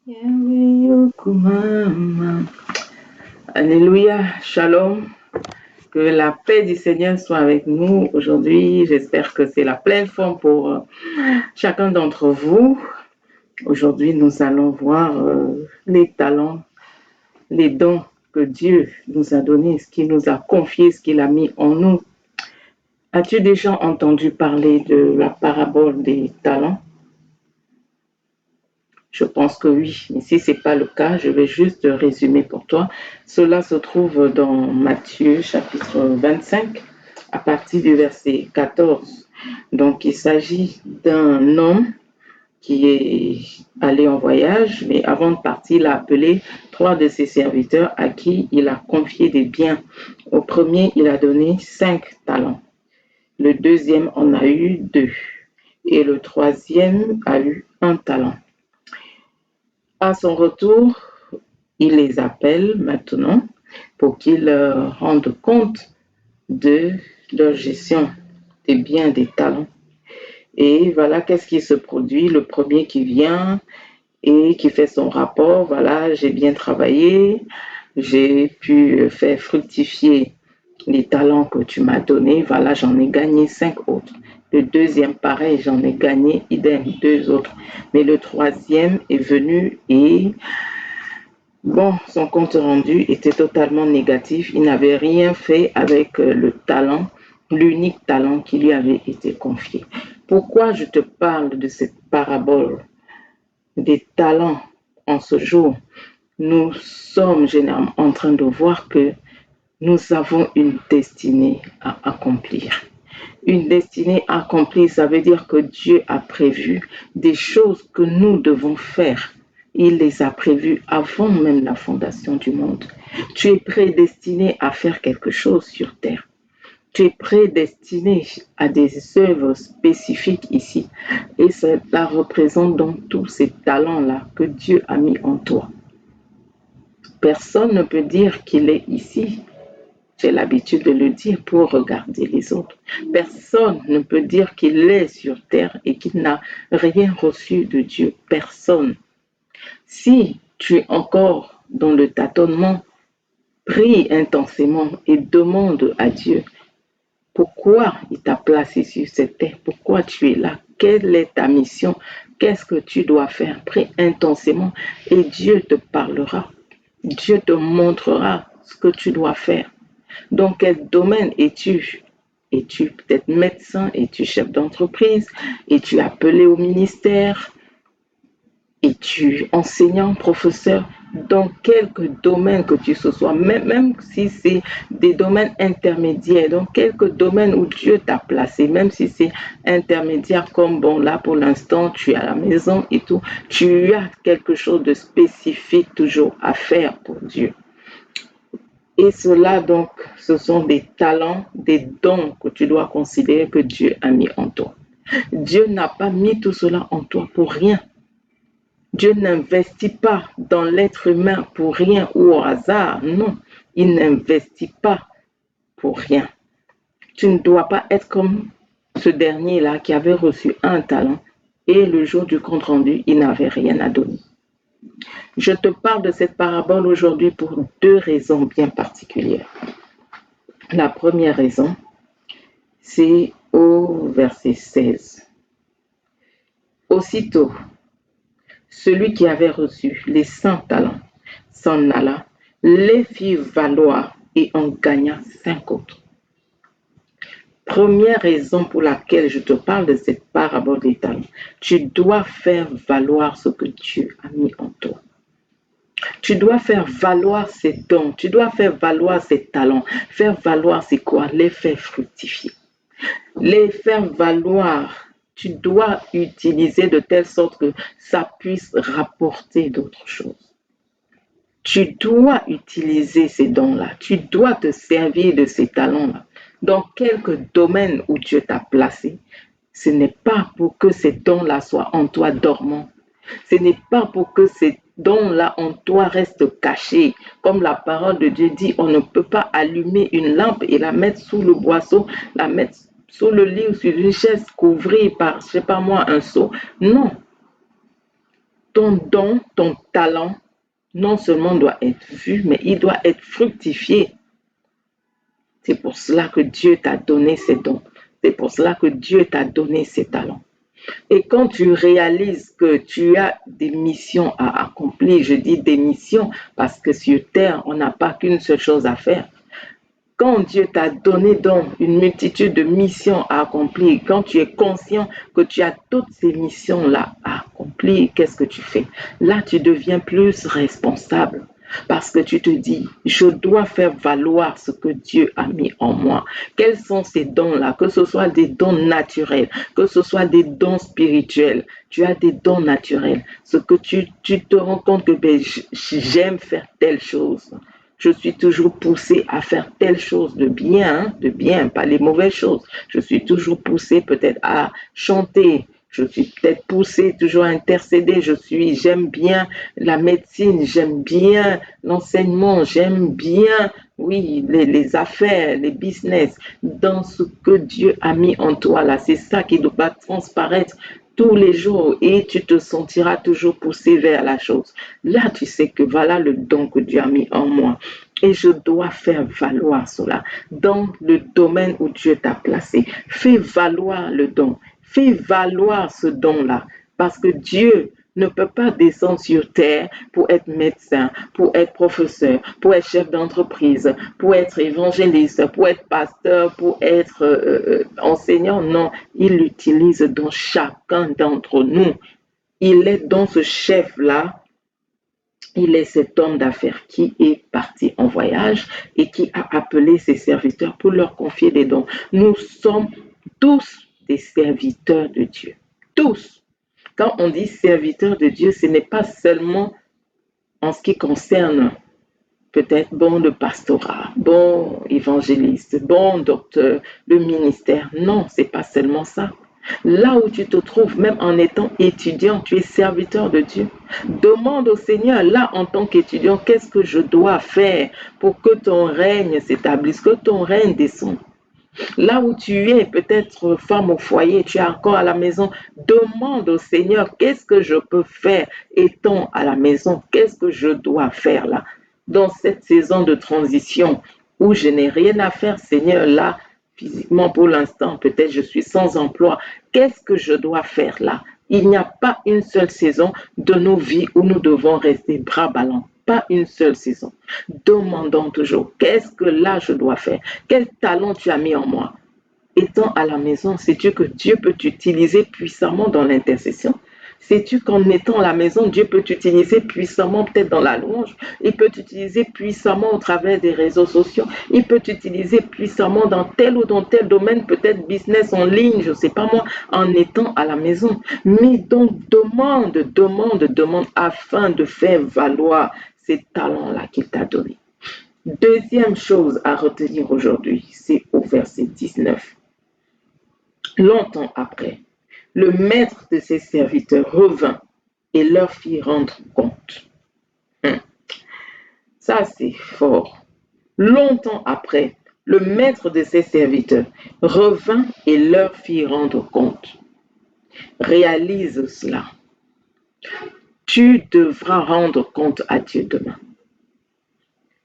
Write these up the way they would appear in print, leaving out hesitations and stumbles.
Yahweh Yokumama. Alléluia, shalom. Que la paix du Seigneur soit avec nous aujourd'hui. J'espère que c'est la pleine forme pour chacun d'entre vous. Aujourd'hui, nous allons voir les talents, les dons que Dieu nous a donnés, ce qu'il nous a confié, ce qu'il a mis en nous. As-tu déjà entendu parler de la parabole des talents? Je pense que oui, mais si ce n'est pas le cas, je vais juste résumer pour toi. Cela se trouve dans Matthieu chapitre 25, à partir du verset 14. Donc, il s'agit d'un homme qui est allé en voyage, mais avant de partir, il a appelé 3 de ses serviteurs à qui il a confié des biens. Au premier, il a donné 5 talents. Le deuxième en a eu 2. Et le troisième a eu 1 talent. À son retour, il les appelle maintenant pour qu'ils rendent compte de leur gestion des biens, des talents. Et voilà qu'est-ce qui se produit. Le premier qui vient et qui fait son rapport, voilà, j'ai bien travaillé, j'ai pu faire fructifier les talents que tu m'as donnés, voilà, j'en ai gagné 5 autres. Le deuxième, pareil, j'en ai gagné, idem, 2 autres. Mais le troisième est venu et bon, son compte rendu était totalement négatif. Il n'avait rien fait avec le talent, l'unique talent qui lui avait été confié. Pourquoi je te parle de cette parabole des talents en ce jour? Nous sommes généralement en train de voir que nous avons une destinée à accomplir. Une destinée accomplie, ça veut dire que Dieu a prévu des choses que nous devons faire. Il les a prévues avant même la fondation du monde. Tu es prédestiné à faire quelque chose sur terre. Tu es prédestiné à des œuvres spécifiques ici. Et cela représente donc tous ces talents-là que Dieu a mis en toi. Personne ne peut dire qu'il est ici. J'ai l'habitude de le dire pour regarder les autres. Personne ne peut dire qu'il est sur terre et qu'il n'a rien reçu de Dieu. Personne. Si tu es encore dans le tâtonnement, prie intensément et demande à Dieu pourquoi il t'a placé sur cette terre, pourquoi tu es là, quelle est ta mission, qu'est-ce que tu dois faire. Prie intensément et Dieu te parlera. Dieu te montrera ce que tu dois faire. Dans quel domaine es-tu? Es-tu peut-être médecin? Es-tu chef d'entreprise? Es-tu appelé au ministère? Es-tu enseignant, professeur? Dans quelque domaine que tu sois, même si c'est des domaines intermédiaires, dans quelque domaine où Dieu t'a placé, même si c'est intermédiaire comme bon là pour l'instant tu es à la maison et tout, tu as quelque chose de spécifique toujours à faire pour Dieu. Et cela, donc, ce sont des talents, des dons que tu dois considérer que Dieu a mis en toi. Dieu n'a pas mis tout cela en toi pour rien. Dieu n'investit pas dans l'être humain pour rien ou au hasard. Non, il n'investit pas pour rien. Tu ne dois pas être comme ce dernier-là qui avait reçu 1 talent et le jour du compte rendu, il n'avait rien à donner. Je te parle de cette parabole aujourd'hui pour 2 raisons bien particulières. La première raison, c'est au verset 16. Aussitôt, celui qui avait reçu les 100 talents s'en alla, les fit valoir et en gagna 5 autres. Première raison pour laquelle je te parle de cette parabole des talents, tu dois faire valoir ce que Dieu a mis en toi. Tu dois faire valoir ces dons, tu dois faire valoir ces talents. Faire valoir, c'est quoi? Les faire fructifier. Les faire valoir, tu dois utiliser de telle sorte que ça puisse rapporter d'autres choses. Tu dois utiliser ces dons-là, tu dois te servir de ces talents-là. Dans quelque domaine où Dieu t'a placé, ce n'est pas pour que ces dons-là soient en toi dormants. Ce n'est pas pour que ces dons-là en toi restent cachés. Comme la parole de Dieu dit, on ne peut pas allumer une lampe et la mettre sous le boisseau, la mettre sous le lit ou sur une chaise, couvrir par, je ne sais pas moi, un seau. Non. ton don, ton talent, non seulement doit être vu, mais il doit être fructifié. C'est pour cela que Dieu t'a donné ces dons. C'est pour cela que Dieu t'a donné ces talents. Et quand tu réalises que tu as des missions à accomplir, je dis des missions parce que sur terre, on n'a pas qu'une seule chose à faire. Quand Dieu t'a donné donc une multitude de missions à accomplir, quand tu es conscient que tu as toutes ces missions-là à accomplir, qu'est-ce que tu fais? Là, tu deviens plus responsable. Parce que tu te dis, je dois faire valoir ce que Dieu a mis en moi. Quels sont ces dons-là? Que ce soit des dons naturels, que ce soit des dons spirituels. Tu as des dons naturels. Ce que tu te rends compte que j'aime faire telle chose. Je suis toujours poussé à faire telle chose de bien, pas les mauvaises choses. Je suis toujours poussé peut-être à chanter. Je suis peut-être poussé toujours à intercéder. J'aime bien la médecine, j'aime bien l'enseignement, j'aime bien, oui, les affaires, les business. Dans ce que Dieu a mis en toi là, c'est ça qui doit transparaître tous les jours et tu te sentiras toujours poussé vers la chose. Là, tu sais que voilà le don que Dieu a mis en moi et je dois faire valoir cela dans le domaine où Dieu t'a placé. Fais valoir le don, fais valoir ce don-là parce que Dieu ne peut pas descendre sur terre pour être médecin, pour être professeur, pour être chef d'entreprise, pour être évangéliste, pour être pasteur, pour être enseignant. Non, il l'utilise dans chacun d'entre nous. Il est dans ce chef-là, il est cet homme d'affaires qui est parti en voyage et qui a appelé ses serviteurs pour leur confier des dons. Nous sommes tous des serviteurs de Dieu. Tous. Quand on dit serviteur de Dieu, ce n'est pas seulement en ce qui concerne peut-être le pastorat, bon évangéliste, bon docteur, le ministère. Non, c'est pas seulement ça. Là où tu te trouves, même en étant étudiant, tu es serviteur de Dieu. Demande au Seigneur, là en tant qu'étudiant, qu'est-ce que je dois faire pour que ton règne s'établisse, que ton règne descende. Là où tu es, peut-être femme au foyer, tu es encore à la maison, demande au Seigneur, qu'est-ce que je peux faire étant à la maison? Qu'est-ce que je dois faire là? Dans cette saison de transition où je n'ai rien à faire, Seigneur, là, physiquement pour l'instant, peut-être je suis sans emploi. Qu'est-ce que je dois faire là? Il n'y a pas une seule saison de nos vies où nous devons rester bras ballants. Pas une seule saison. Demandons toujours, qu'est-ce que là je dois faire? Quel talent tu as mis en moi? Étant à la maison, sais-tu que Dieu peut t'utiliser puissamment dans l'intercession? Sais-tu qu'en étant à la maison, Dieu peut t'utiliser puissamment peut-être dans la louange? Il peut t'utiliser puissamment au travers des réseaux sociaux. Il peut t'utiliser puissamment dans tel ou dans tel domaine, peut-être business en ligne, je ne sais pas moi, en étant à la maison. Mais donc demande afin de faire valoir ces talents-là qu'il t'a donnés. Deuxième chose à retenir aujourd'hui, c'est au verset 19. Longtemps après, le maître de ses serviteurs revint et leur fit rendre compte. Ça, c'est fort. Longtemps après, le maître de ses serviteurs revint et leur fit rendre compte. Réalise cela. Tu devras rendre compte à Dieu demain.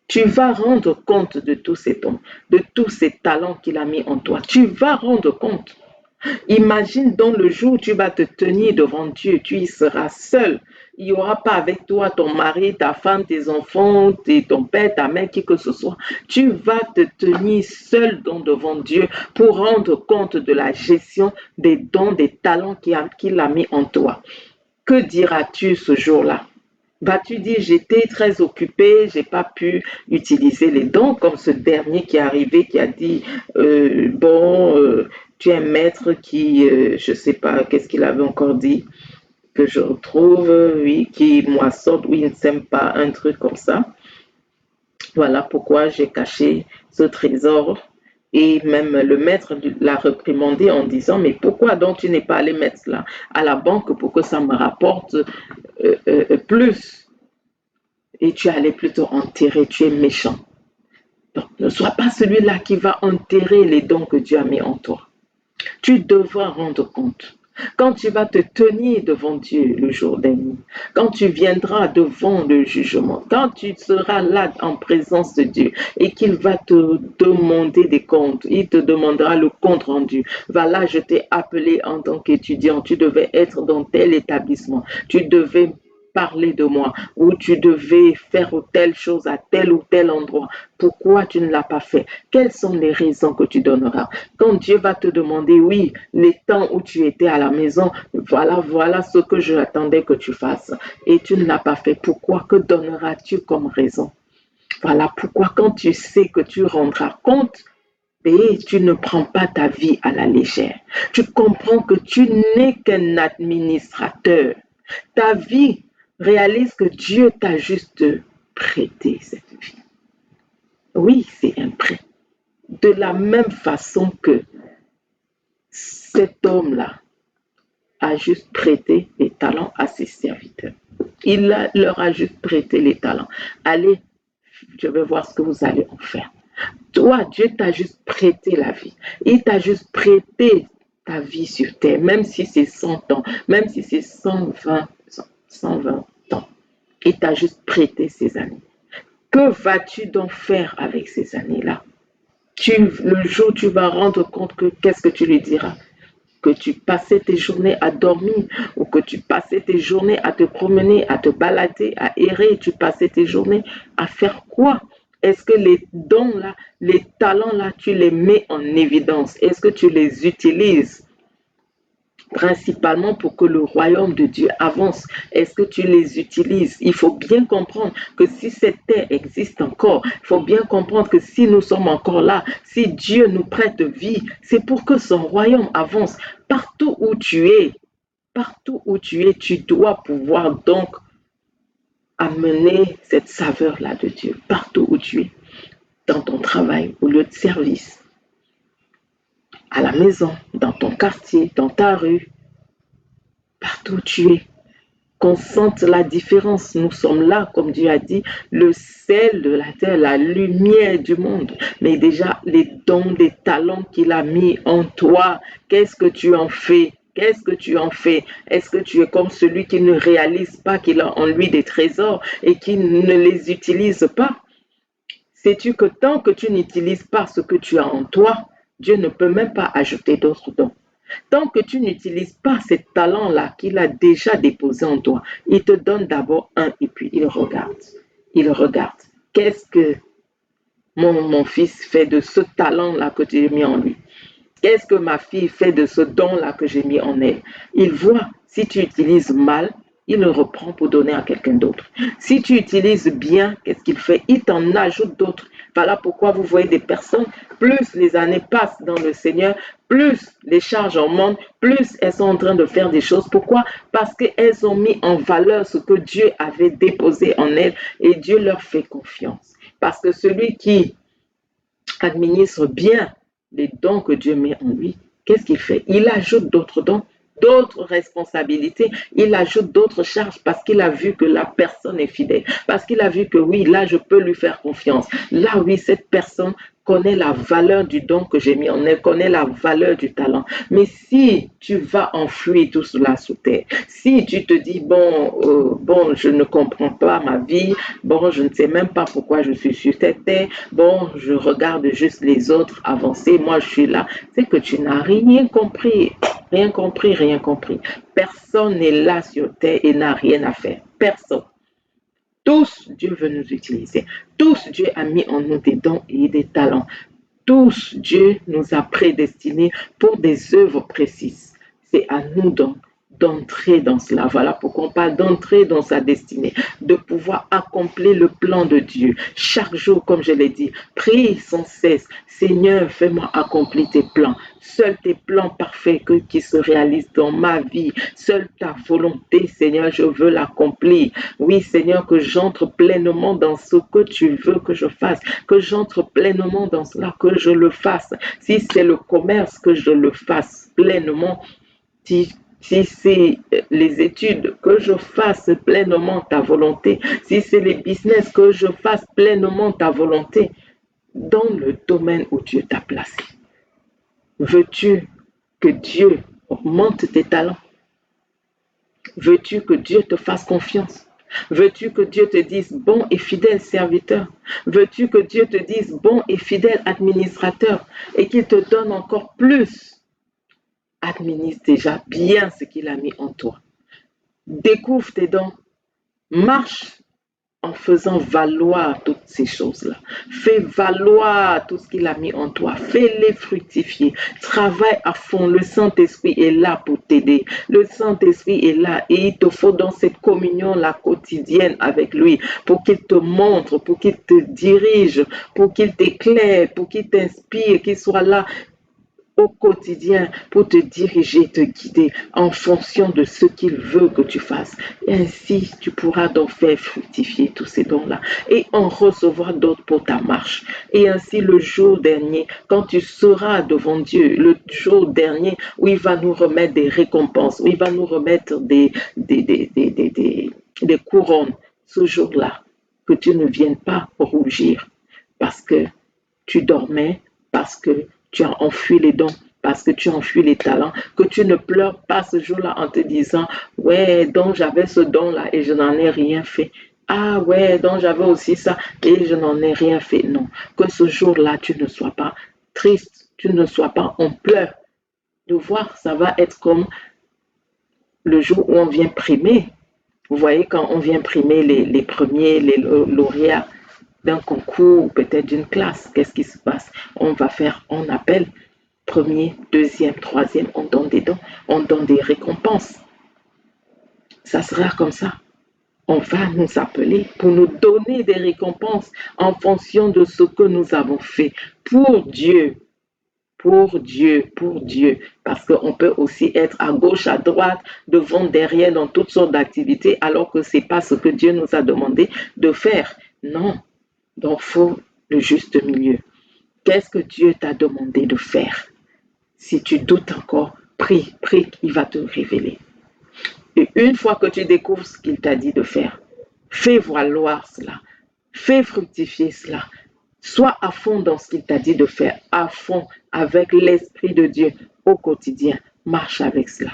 Tu vas rendre compte de tous ces dons, de tous ces talents qu'il a mis en toi. Tu vas rendre compte. Imagine donc le jour où tu vas te tenir devant Dieu, tu y seras seul. Il n'y aura pas avec toi ton mari, ta femme, tes enfants, ton père, ta mère, qui que ce soit. Tu vas te tenir seul devant Dieu pour rendre compte de la gestion des dons, des talents qu'il a mis en toi. Que diras-tu ce jour-là? Vas-tu dire, j'étais très occupée, je n'ai pas pu utiliser les dons, comme ce dernier qui est arrivé, qui a dit, tu es un maître qui, je ne sais pas, qu'est-ce qu'il avait encore dit, que je retrouve, oui, qui moissonne, oui, il ne sème pas, un truc comme ça. Voilà pourquoi j'ai caché ce trésor. Et même le maître l'a réprimandé en disant, mais pourquoi donc tu n'es pas allé mettre cela à la banque pour que ça me rapporte plus? Et tu es allé plutôt enterrer, tu es méchant. Donc ne sois pas celui-là qui va enterrer les dons que Dieu a mis en toi. Tu devras rendre compte. quand tu vas te tenir devant Dieu le jour des nuits, quand tu viendras devant le jugement, quand tu seras là en présence de Dieu et qu'il va te demander des comptes, il te demandera le compte rendu. Voilà, je t'ai appelé en tant qu'étudiant, tu devais être dans tel établissement, tu devais parler de moi, ou tu devais faire telle chose à tel ou tel endroit. Pourquoi tu ne l'as pas fait? Quelles sont les raisons que tu donneras? Quand Dieu va te demander, oui, les temps où tu étais à la maison, voilà ce que je attendais que tu fasses. Et tu ne l'as pas fait. Pourquoi? Que donneras-tu comme raison? Voilà pourquoi quand tu sais que tu rendras compte, et tu ne prends pas ta vie à la légère. Tu comprends que tu n'es qu'un administrateur. Ta vie, réalise que Dieu t'a juste prêté cette vie. Oui, c'est un prêt. De la même façon que cet homme-là a juste prêté les talents à ses serviteurs. Leur a juste prêté les talents. Allez, je vais voir ce que vous allez en faire. Toi, Dieu t'a juste prêté la vie. Il t'a juste prêté ta vie sur terre, même si c'est 100 ans, même si c'est 120 ans. Il t'a juste prêté ces années. Que vas-tu donc faire avec ces années-là? Le jour où tu vas rendre compte que qu'est-ce que tu lui diras? Que tu passais tes journées à dormir ou que tu passais tes journées à te promener, à te balader, à errer, tu passais tes journées à faire quoi? Est-ce que les dons là, les talents là, tu les mets en évidence? Est-ce que tu les utilises principalement pour que le royaume de Dieu avance? Est-ce que tu les utilises? Il faut bien comprendre que si cette terre existe encore, il faut bien comprendre que si nous sommes encore là, si Dieu nous prête vie, c'est pour que son royaume avance. Partout où tu es, tu dois pouvoir donc amener cette saveur-là de Dieu. Partout où tu es, dans ton travail, au lieu de service, à la maison, dans ton quartier, dans ta rue, partout où tu es, qu'on sente la différence. Nous sommes là, comme Dieu a dit, le sel de la terre, la lumière du monde. Mais déjà, les dons, les talents qu'il a mis en toi, qu'est-ce que tu en fais? Qu'est-ce que tu en fais? Est-ce que tu es comme celui qui ne réalise pas qu'il a en lui des trésors et qui ne les utilise pas? Sais-tu que tant que tu n'utilises pas ce que tu as en toi, Dieu ne peut même pas ajouter d'autres dons. Tant que tu n'utilises pas ces talents-là qu'il a déjà déposés en toi, il te donne d'abord un et puis il regarde. Il regarde. Qu'est-ce que mon fils fait de ce talent-là que tu as mis en lui? Qu'est-ce que ma fille fait de ce don-là que j'ai mis en elle? Il voit. Si tu utilises mal, il le reprend pour donner à quelqu'un d'autre. Si tu utilises bien, qu'est-ce qu'il fait? Il t'en ajoute d'autres. Voilà pourquoi vous voyez des personnes, plus les années passent dans le Seigneur, plus les charges augmentent, plus elles sont en train de faire des choses. Pourquoi? Parce qu'elles ont mis en valeur ce que Dieu avait déposé en elles et Dieu leur fait confiance. Parce que celui qui administre bien les dons que Dieu met en lui, qu'est-ce qu'il fait? Il ajoute d'autres dons, d'autres responsabilités, il ajoute d'autres charges parce qu'il a vu que la personne est fidèle, parce qu'il a vu que oui, là, je peux lui faire confiance. Là, oui, cette personne connaît la valeur du don que j'ai mis en elle, connaît la valeur du talent. Mais si tu vas enfouir tout cela sous terre, si tu te dis, bon, je ne comprends pas ma vie, bon, je ne sais même pas pourquoi je suis sur cette terre, bon, je regarde juste les autres avancer, moi je suis là, c'est que tu n'as rien compris, rien compris, rien compris. Personne n'est là sur terre et n'a rien à faire. Personne. Tous, Dieu veut nous utiliser. Tous, Dieu a mis en nous des dons et des talents. Tous, Dieu nous a prédestinés pour des œuvres précises. C'est à nous donc d'entrer dans cela. Voilà pourquoi on parle d'entrer dans sa destinée, de pouvoir accomplir le plan de Dieu. Chaque jour, comme je l'ai dit, prie sans cesse. Seigneur, fais-moi accomplir tes plans. Seuls tes plans parfaits qui se réalisent dans ma vie. Seule ta volonté, Seigneur, je veux l'accomplir. Oui, Seigneur, que j'entre pleinement dans ce que tu veux que je fasse. Que j'entre pleinement dans cela, que je le fasse. Si c'est le commerce, que je le fasse pleinement. Si c'est les études, que je fasse pleinement ta volonté. Si c'est les business, que je fasse pleinement ta volonté dans le domaine où Dieu t'a placé. Veux-tu que Dieu Augmente tes talents. Veux-tu que Dieu te fasse confiance? Veux-tu que Dieu te dise bon et fidèle serviteur? Veux-tu que Dieu te dise bon et fidèle administrateur et qu'il te donne encore plus? Administre déjà bien ce qu'il a mis en toi. Découvre tes dons. Marche en faisant valoir toutes ces choses-là. Fais valoir tout ce qu'il a mis en toi. Fais-les fructifier. Travaille à fond. Le Saint-Esprit est là pour t'aider. Le Saint-Esprit est là et il te faut dans cette communion-là quotidienne avec lui pour qu'il te montre, pour qu'il te dirige, pour qu'il t'éclaire, pour qu'il t'inspire, qu'il soit là au quotidien pour te diriger, te guider en fonction de ce qu'il veut que tu fasses. Et ainsi, tu pourras donc faire fructifier tous ces dons-là et en recevoir d'autres pour ta marche. Et ainsi, le jour dernier, quand tu seras devant Dieu, le jour dernier où il va nous remettre des récompenses, où il va nous remettre des couronnes, ce jour-là, que tu ne viennes pas rougir parce que tu dormais, parce que tu as enfui les dons, parce que tu as enfui les talents, que tu ne pleures pas ce jour-là en te disant, ouais, donc j'avais ce don-là et je n'en ai rien fait. Ah ouais, donc j'avais aussi ça et je n'en ai rien fait. Non, que ce jour-là, tu ne sois pas triste, tu ne sois pas en pleurs. De voir, ça va être comme le jour où on vient primer. Vous voyez, quand on vient primer les premiers, les lauréats d'un concours ou peut-être d'une classe, qu'est-ce qui se passe? On appelle premier, deuxième, troisième, on donne des dons, on donne des récompenses. Ça sera comme ça. On va nous appeler pour nous donner des récompenses en fonction de ce que nous avons fait pour Dieu. Pour Dieu, pour Dieu. Parce qu'on peut aussi être à gauche, à droite, devant, derrière, dans toutes sortes d'activités, alors que ce n'est pas ce que Dieu nous a demandé de faire. Non. Donc, il faut le juste milieu. Qu'est-ce que Dieu t'a demandé de faire? Si tu doutes encore, prie, prie, il va te révéler. Et une fois que tu découvres ce qu'il t'a dit de faire, fais valoir cela, fais fructifier cela. Sois à fond dans ce qu'il t'a dit de faire, à fond avec l'Esprit de Dieu au quotidien. Marche avec cela.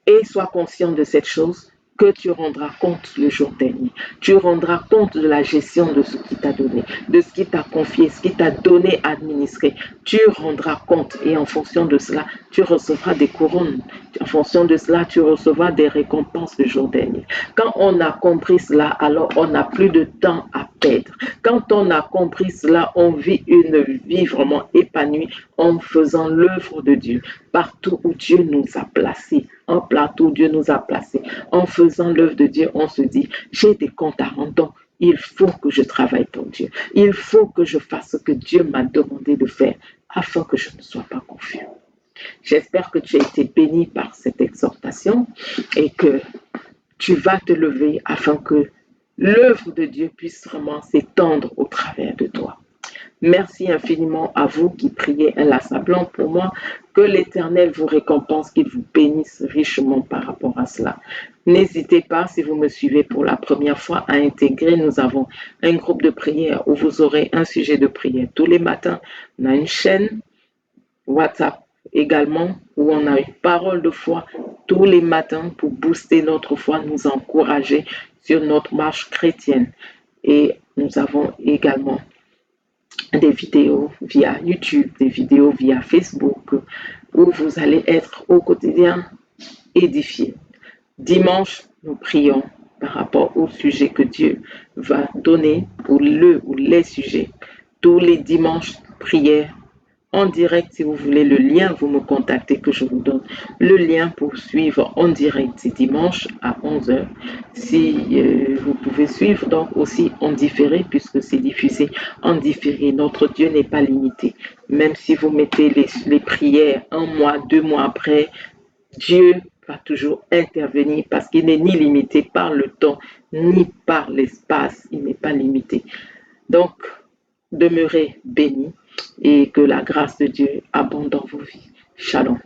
Et sois conscient de cette chose que tu rendras compte le jour dernier. Tu rendras compte de la gestion de ce qu'il t'a donné, de ce qu'il t'a confié, ce qu'il t'a donné à administrer. Tu rendras compte et en fonction de cela, tu recevras des couronnes. En fonction de cela, tu recevras des récompenses le jour dernier. Quand on a compris cela, alors on n'a plus de temps à perdre. Quand on a compris cela, on vit une vie vraiment épanouie en faisant l'œuvre de Dieu. Partout où Dieu nous a placés, en partout où Dieu nous a placés, en faisant l'œuvre de Dieu, on se dit, j'ai des comptes à rendre, donc il faut que je travaille pour Dieu. Il faut que je fasse ce que Dieu m'a demandé de faire afin que je ne sois pas confus. J'espère que tu as été béni par cette exhortation et que tu vas te lever afin que l'œuvre de Dieu puisse vraiment s'étendre au travers de toi. Merci infiniment à vous qui priez inlassablement pour moi. Que l'Éternel vous récompense, qu'il vous bénisse richement par rapport à cela. N'hésitez pas, si vous me suivez pour la première fois, à intégrer. Nous avons un groupe de prière où vous aurez un sujet de prière tous les matins. On a une chaîne WhatsApp également où on a une parole de foi tous les matins pour booster notre foi, nous encourager sur notre marche chrétienne. Et nous avons également des vidéos via YouTube, des vidéos via Facebook, où vous allez être au quotidien édifiés. Dimanche, nous prions par rapport au sujet que Dieu va donner pour le ou les sujets. Tous les dimanches, prière en direct. Si vous voulez le lien, vous me contactez que je vous donne le lien pour suivre en direct. C'est dimanche à 11h. Si vous pouvez suivre donc aussi en différé, puisque c'est diffusé en différé. Notre Dieu n'est pas limité. Même si vous mettez les prières un mois, 2 mois après, Dieu va toujours intervenir parce qu'il n'est ni limité par le temps, ni par l'espace. Il n'est pas limité. Donc, demeurez bénis et que la grâce de Dieu abonde dans vos vies. Shalom.